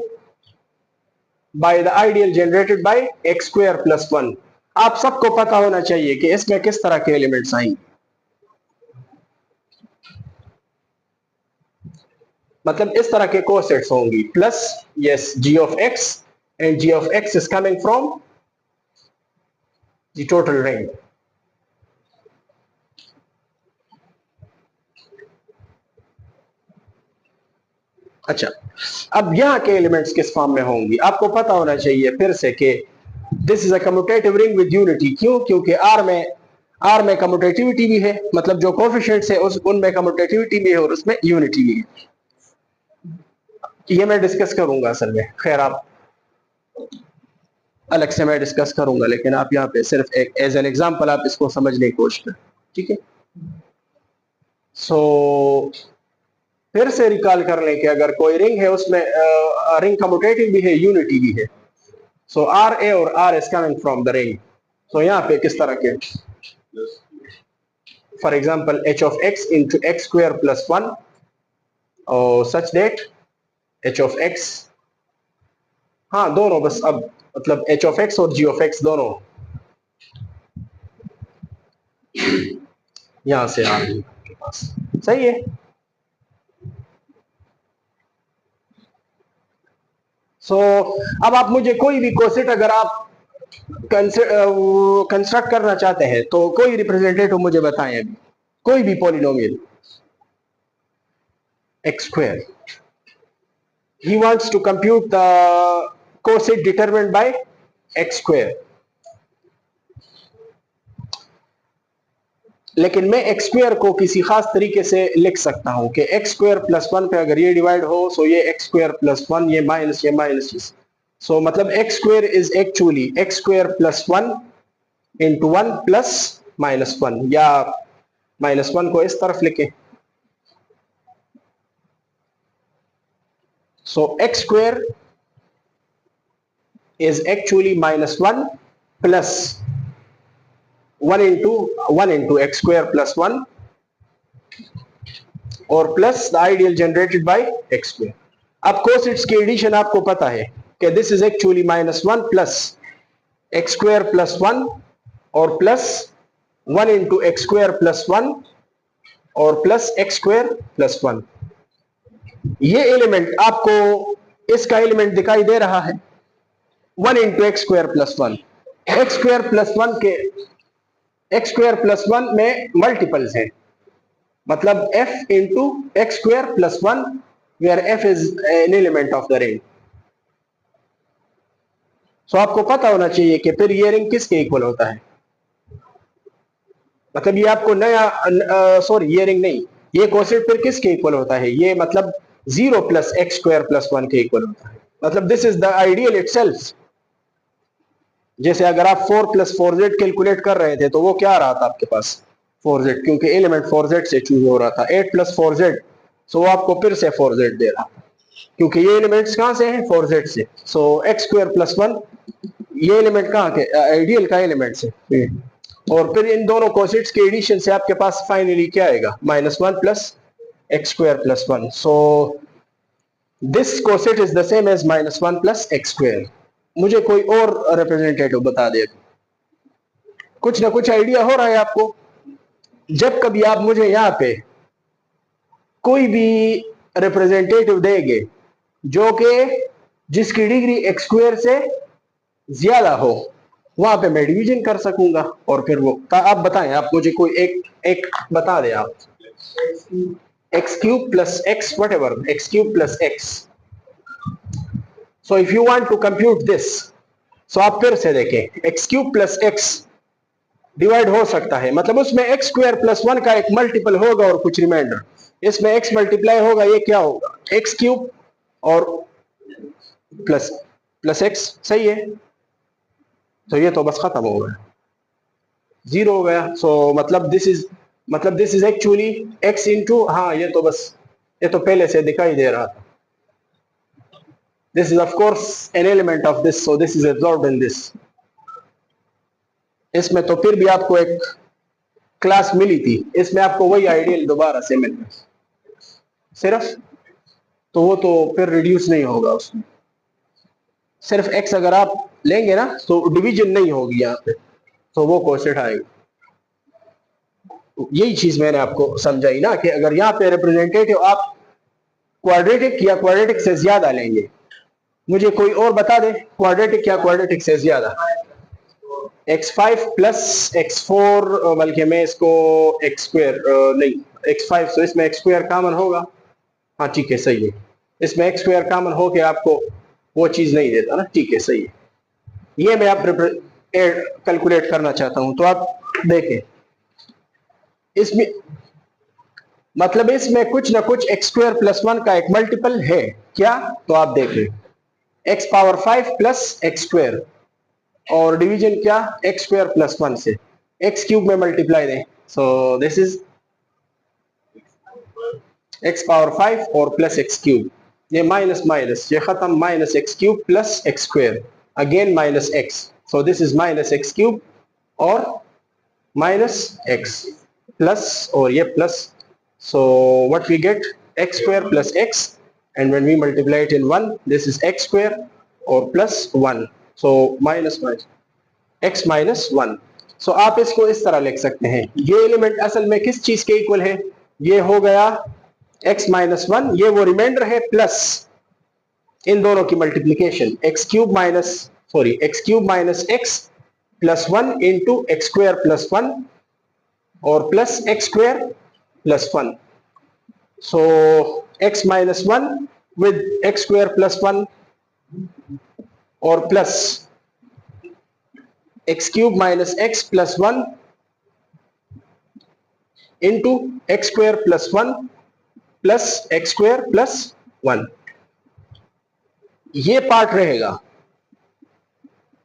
by the ideal generated bye x square plus 1 आप सबको पता होना चाहिए कि इसमें किस तरह के एलिमेंट्स आएंगे मतलब इस तरह के कोसेट्स होंगी plus yes g of x and g of x is coming from the total ring अच्छा अब यहां के एलिमेंट्स किस फॉर्म में होंगी आपको पता होना चाहिए फिर से कि this is a commutative ring with unity क्यों क्योंकि R में कम्यूटेटिविटी भी है मतलब जो कोफिशिएंट्स है उनमें कम्यूटेटिविटी भी है और उसमें यूनिटी भी है ये मैं डिस्कस करूंगा असल में खैर आप अलग से मैं डिस्कस करूंगा लेकिन आप यहाँ पे सिर्फ एक एज एन एग्जांपल आप इसको समझने की कोशिश करें ठीक है सो फिर से रिकॉल कर लें कि अगर कोई रिंग है उसमें रिंग कम्यूटेटिव भी है यूनिटी भी है सो RA और R is coming from the ring सो यहाँ पे किस तरह के for example h of x into x square plus 1 और such that h of x हाँ दोनों बस अब मतलब h of x और g of x दोनों यहां से आ रही के पास सही है अब आप मुझे कोई भी कोसेट अगर आप कंस्ट्रक्ट करना चाहते हैं तो कोई रिप्रेजेंटेटिव मुझे बताएं अभी कोई भी polynomial x square he wants to compute the coset determined by x square लेकिन मैं x स्क्वायर को किसी खास तरीके से लिख सकता हूं कि x स्क्वायर प्लस 1 पे अगर ये डिवाइड हो सो ये x स्क्वायर प्लस 1 ये माइनस सो मतलब x square is actually x square plus 1 into 1 plus minus 1 या माइनस 1 को इस तरफ लिखें सो x square is actually minus 1 plus 1 into x square plus 1 और plus the ideal generated bye x square अब cosets की addition आपको पता है कि this is actually minus 1 plus x square plus 1 और plus 1 into x square plus 1 और plus x square plus 1 ये एलिमेंट आपको इसका एलिमेंट दिखाई दे रहा है 1 into x square plus 1 x square plus 1 के x स्क्वायर प्लस 1 में मल्टीपल्स है मतलब f into x square plus 1 where f is an element of the ring so आपको पता होना चाहिए कि फिर ये रिंग किसके इक्वल होता है मतलब ये आपको नया सॉरी ये रिंग नहीं ये कोसेट फिर किसके इक्वल होता है ये मतलब 0 प्लस एक्स स्क्वायर प्लस 1 के इक्वल होता है मतलब this is the ideal itself जैसे अगर आप 4 प्लस 4z कैलकुलेट कर रहे थे तो वो क्या आ रहा था आपके पास 4z क्योंकि एलिमेंट 4z से चूज हो रहा था 8 प्लस 4z सो वो आपको फिर से 4z दे रहा था क्योंकि ये एलिमेंट्स कहां से हैं, 4z से। सो एक्स स्क्वायर प्लस 1 ये एलिमेंट कहां के, आइडियल का एलिमेंट से। और फिर इन दोनों कोसेट्स के एडिशन से आपके पास फाइनली क्या आएगा, -1 plus x square plus 1। So this coset is the same as -1 plus x square. मुझे कोई और रिप्रेजेंटेटिव बता दे, कुछ ना कुछ आइडिया हो रहा है आपको। जब कभी आप मुझे यहां पे कोई भी रिप्रेजेंटेटिव देंगे जो कि जिसकी डिग्री एक्स स्क्वायर से ज्यादा हो, वहां पे मैं डिवीजन कर सकूंगा। और फिर वो आप बताएं, आप मुझे कोई एक बता दें आप। X cube plus x, whatever, x cube plus x. So if you want to compute this, so आप फिर से देखें, x cube plus x divide हो सकता है, मतलब उसमें एक्स स्क्वायर प्लस 1 का एक मल्टीपल होगा और कुछ रिमाइंडर। इसमें एक्स मल्टीप्लाई होगा, ये क्या होगा, एक्स क्यूब और प्लस प्लस एक्स, सही है। तो ये तो बस खत्म हो गया, जीरो हो गया। सो मतलब this is actually x into, हाँ ये तो बस, ये तो पहले से दिखाई दे रहा था। This is of course N element of this, so this is absorbed in this. इसमें तो फिर भी आपको एक क्लास मिली थी, इसमें आपको वही आइडियल दोबारा से मिल गया सिर्फ, तो वो तो फिर रिड्यूस नहीं होगा उसमें। सिर्फ एक्स अगर आप लेंगे ना तो डिवीजन नहीं होगी यहाँ पे, तो वो कोसेट आएगा। यही चीज मैंने आपको समझाई ना, कि अगर यहाँ पे रिप्रेजेंटेटिव आप क्वाड्रेटिक या क्वाड्रेटिक से ज्यादा लेंगे, मुझे कोई और बता दे क्वाड्रेटिक या क्वाड्रेटिक से ज्यादा। x5 प्लस x4, बल्कि मैं इसको x स्क्वायर नहीं, x5, तो इसमें x स्क्वायर कॉमन होगा, हाँ ठीक है सही है, इसमें x स्क्वायर कॉमन हो के आपको वो चीज नहीं देता ना, ठीक है सही है। ये मैं आप कैलकुलेट करना चाहता हूं, तो आप देखें इसमें, मतलब इसमें कुछ ना कुछ x स्क्वायर प्लस 1 का एक मल्टीपल है क्या, तो आप देखें x power 5 plus x square, और डिवीजन क्या, एक्स स्क्वायर प्लस 1 से एक्स क्यूब में मल्टीप्लाई दें। So this is x power 5 और प्लस एक्स क्यूब, ये माइनस माइनस ये खत्म, minus x cube plus x square, again minus x, so this is minus x cube और minus x plus, और ये plus, so what we get, x square plus x, and when we multiply it in 1, this is x square और plus 1, so minus minus x minus 1। So आप इसको इस तरह लिख सकते हैं, ये एलिमेंट असल में किस चीज के इक्वल है, ये हो गया x माइनस 1, ये वो रिमाइंडर है, प्लस इन दोनों की multiplication, x cube minus x plus 1 into x square plus 1 और plus x square plus 1। So x minus 1 with x square plus 1 और plus x cube minus x plus 1 into x square plus 1 plus x square plus 1, ये part रहेगा।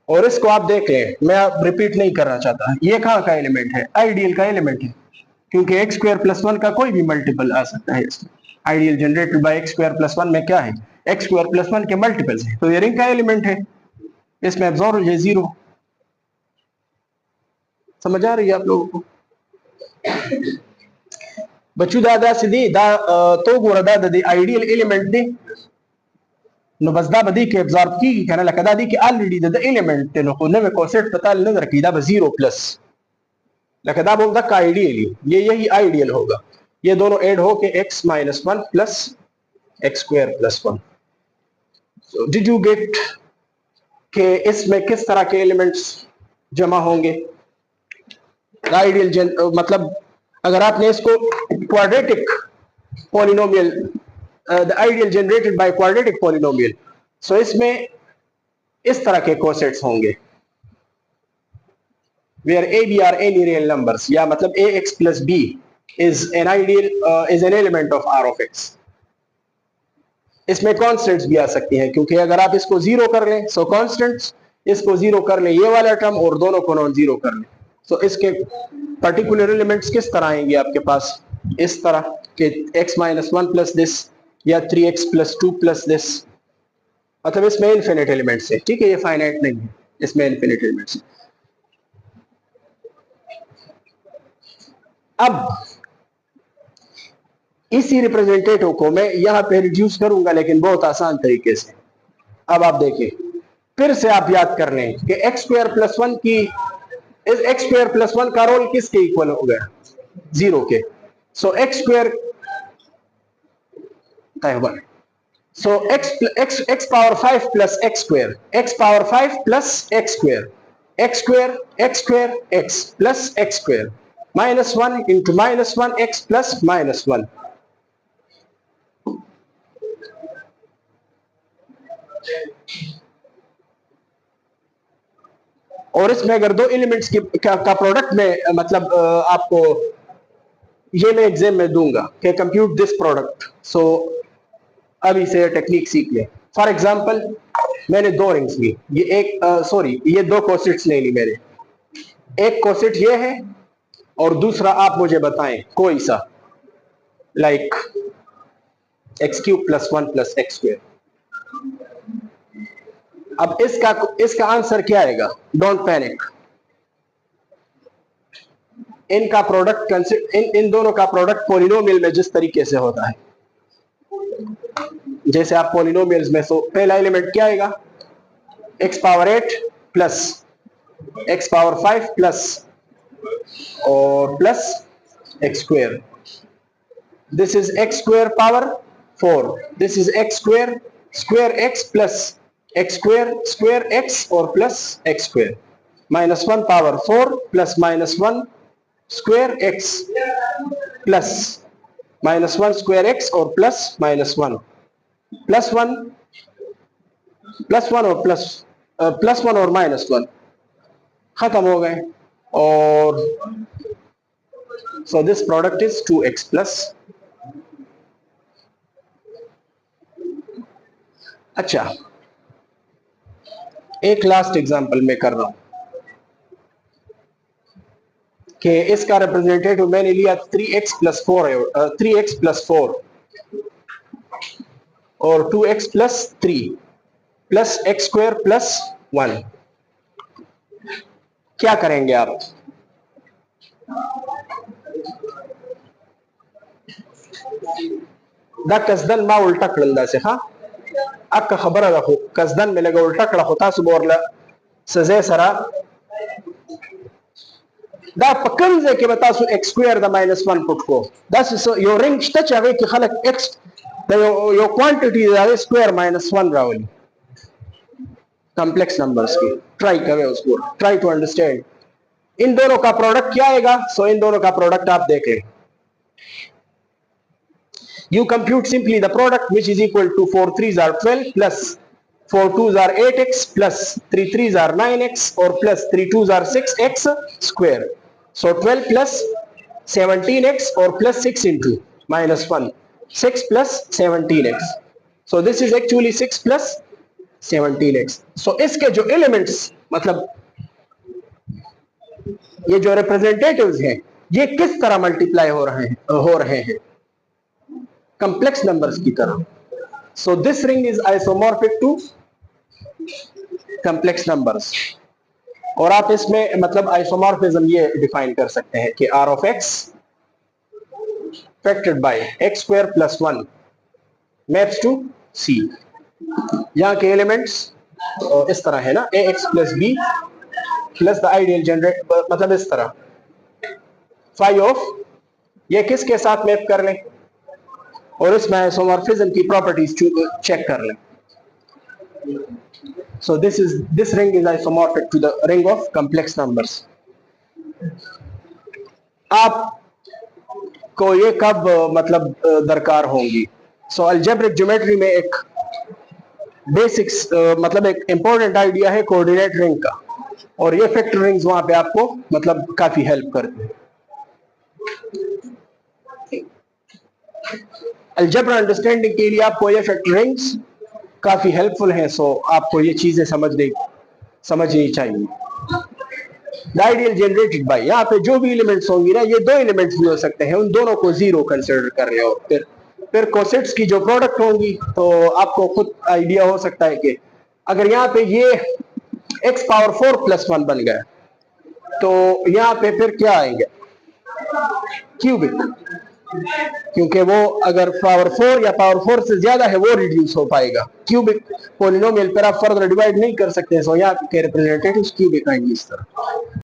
और इसको आप देख लें, मैं अब रिपीट नहीं करना चाहता, ये कहां का एलिमेंट है, आइडियल का एलिमेंट है, क्योंकि एक्स स्क्वायर प्लस 1 का कोई भी मल्टीपल आ सकता है इसमें। Ideal generated bye x square plus 1 में क्या है, एक्स स्क्वायर प्लस 1 के मल्टीपल्स है, तो ये रिंग का एलिमेंट है, इसमें एब्जॉर्ब है 0। समझ आ रही है आप लोगों को बच्चू? दादा सिदी दा तो गोरा दादा दी आइडियल एलिमेंट दी नो बस दा बदी के एब्जॉर्ब की कहना लगा दी कि ऑलरेडी द एलिमेंट नो को नवे कोसेट पता न रखी दा 0 प्लस लगा दा बोल दा का आइडियल, ये यही आइडियल होगा, ये दोनों ऐड हो के x minus 1 plus x square plus 1। So did you get के इसमें किस तरह के एलिमेंट्स जमा होंगे, आइडियल मतलब अगर आपने इसको quadratic polynomial, the ideal generated by quadratic polynomial, so इसमें इस तरह के कोसेट्स होंगे where a b are any real numbers, या मतलब ax plus b is an ideal is an element of r of x। इसमें कॉन्स्टेंट्स भी आ सकती हैं, क्योंकि अगर आप इसको जीरो कर लें, सो कॉन्स्टेंट्स, इसको जीरो कर लें ये वाला टर्म और दोनों को नॉन जीरो कर लें, सो इसके पर्टिकुलर एलिमेंट्स किस तरह आएंगे आपके पास, इस तरह कि x माइनस 1 प्लस दिस या 3x प्लस 2 प्लस दिस, मतलब इसमें इनफिनिट एलिमेंट्स है, ठीक है, ये फाइनाइट नहीं है, इसमें इनफिनिट एलिमेंट्स है। अब इसी रिप्रेजेंटेटिव को मैं यहां पे रिड्यूस करूंगा, लेकिन बहुत आसान तरीके से। अब आप देखिए, फिर से आप याद कर लें कि एक्स स्क्वायर प्लस 1 की, इस एक्स स्क्वायर प्लस 1 का रोल किसके इक्वल हो गया? 0 के। So x square, so x power 5 plus x square, x power 5 plus x square, x square x square x plus x square minus 1 into minus 1 x plus minus 1। और इसमें अगर दो elements की का प्रोडक्ट में, मतलब आपको ये मैं एग्जाम में दूंगा कि कंप्यूट दिस प्रोडक्ट, सो अभी से टेक्निक सीख ले। फॉर एग्जांपल, मैंने दो रिंग्स ली, ये एक सॉरी ये दो कोसेट्स ले ली मैंने, एक कोसेट ये है और दूसरा आप मुझे बताएं कोई सा, like x cube plus 1 plus x square. अब इसका आंसर क्या आएगा? Don't panic. इनका प्रोडक्ट इन दोनों का प्रोडक्ट पॉलिनोमियल में जिस तरीके से होता है, जैसे आप पॉलिनोमियल्स में, सो पहला एलिमेंट क्या आएगा? x power 8 plus x power 5 plus और plus x square, this is x square power 4, this is x square square x plus x square square x और plus x square, minus 1 power 4 plus minus 1 square x plus minus 1 square x और plus minus 1 plus 1 और plus 1 और minus 1 खत्म हो गए, और so this product is 2x plus. अच्छा, एक लास्ट एग्जांपल मैं कर रहा हूं कि इसका रिप्रेजेंटेटिव मैंने लिया 3x प्लस 4 3x प्लस 4 और 2x plus 3 plus x square plus 1। क्या करेंगे आप? दा कसदन मा उल्टा कड़लदा से, हाँ अक्का खबर रखो कसदन में लगा उल्टा कड़ा होता सुबोरला सजे सरा दा पकन जे के बता सु एक्स स्क्वायर दा माइनस 1 पुट को दस यो रिंग शता चावे कि खलक एक्स दा यो क्वांटिटी दा स्क्वायर माइनस 1 रावली कॉम्प्लेक्स नंबर्स की ट्राई करें उसको, ट्राई टू अंडरस्टैंड। इन दोनों का प्रोडक्ट क्या आएगा? सो इन दोनों का प्रोडक्ट आप देखें, you compute simply the product which is equal to 4 3s are 12 plus 4 2s are 8x plus 3 3s are 9x or plus 3 2s are 6x square, so 12 plus 17x or plus 6 into minus 1, 6 plus 17x, so this is actually 6 plus 17x। so इसके जो elements, मतलब ये जो representatives हैं, ये किस तरह multiply हो रहे हैं कॉम्प्लेक्स नंबर्स की तरह। So this ring is isomorphic to complex numbers, और आप इसमें मतलब आइसोमॉर्फिज्म ये डिफाइन कर सकते हैं कि r of x factored by x square plus 1 maps to c। यहाँ के एलिमेंट्स इस तरह है ना, ax plus b plus the ideal generate, मतलब इस तरह फाई ऑफ, ये किसके साथ मैप कर लें और इसमें आइसोमॉर्फिज्म की प्रॉपर्टीज चेक कर लें। So this ring is isomorphic to the ring of complex numbers. आप को ये कब मतलब दरकार होंगी? सो अलजेब्रिक ज्योमेट्री में एक बेसिक्स मतलब एक इंपॉर्टेंट आइडिया है कोऑर्डिनेट रिंग का, और ये फैक्टर रिंग्स वहां पे आपको मतलब काफी हेल्प करते हैं। अलजेब्रा अंडरस्टैंडिंग के लिए आपको ये फैक्टर रिंग्स काफी हेल्पफुल हैं, सो आपको ये चीजें समझनी चाहिए। द आइडियल जनरेटेड बाय, यहाँ पे जो भी एलिमेंट्स होंगी ना, ये दो एलिमेंट्स भी हो सकते हैं, उन दोनों को जीरो कंसिडर कर रहे हो, फिर फिर कोसेट्स की जो प्रोडक्ट होंगी, तो आपको खुद आइडिया हो सकता है कि अगर यहाँ पे ये x पावर 4 प्लस 1 बन गया, तो यहाँ पे फिर क्या आएंगे, क्यूबिक, क्योंकि वो अगर पावर 4 या पावर 4 से ज्यादा है वो रिड्यूस हो पाएगा। क्यूबिक पोलिनोमियल पर आप फर्दर डिवाइड नहीं कर सकते, सो यहाँ के रिप्रेजेंटेटिव्स क्यूबिक आएंगे इस तरह।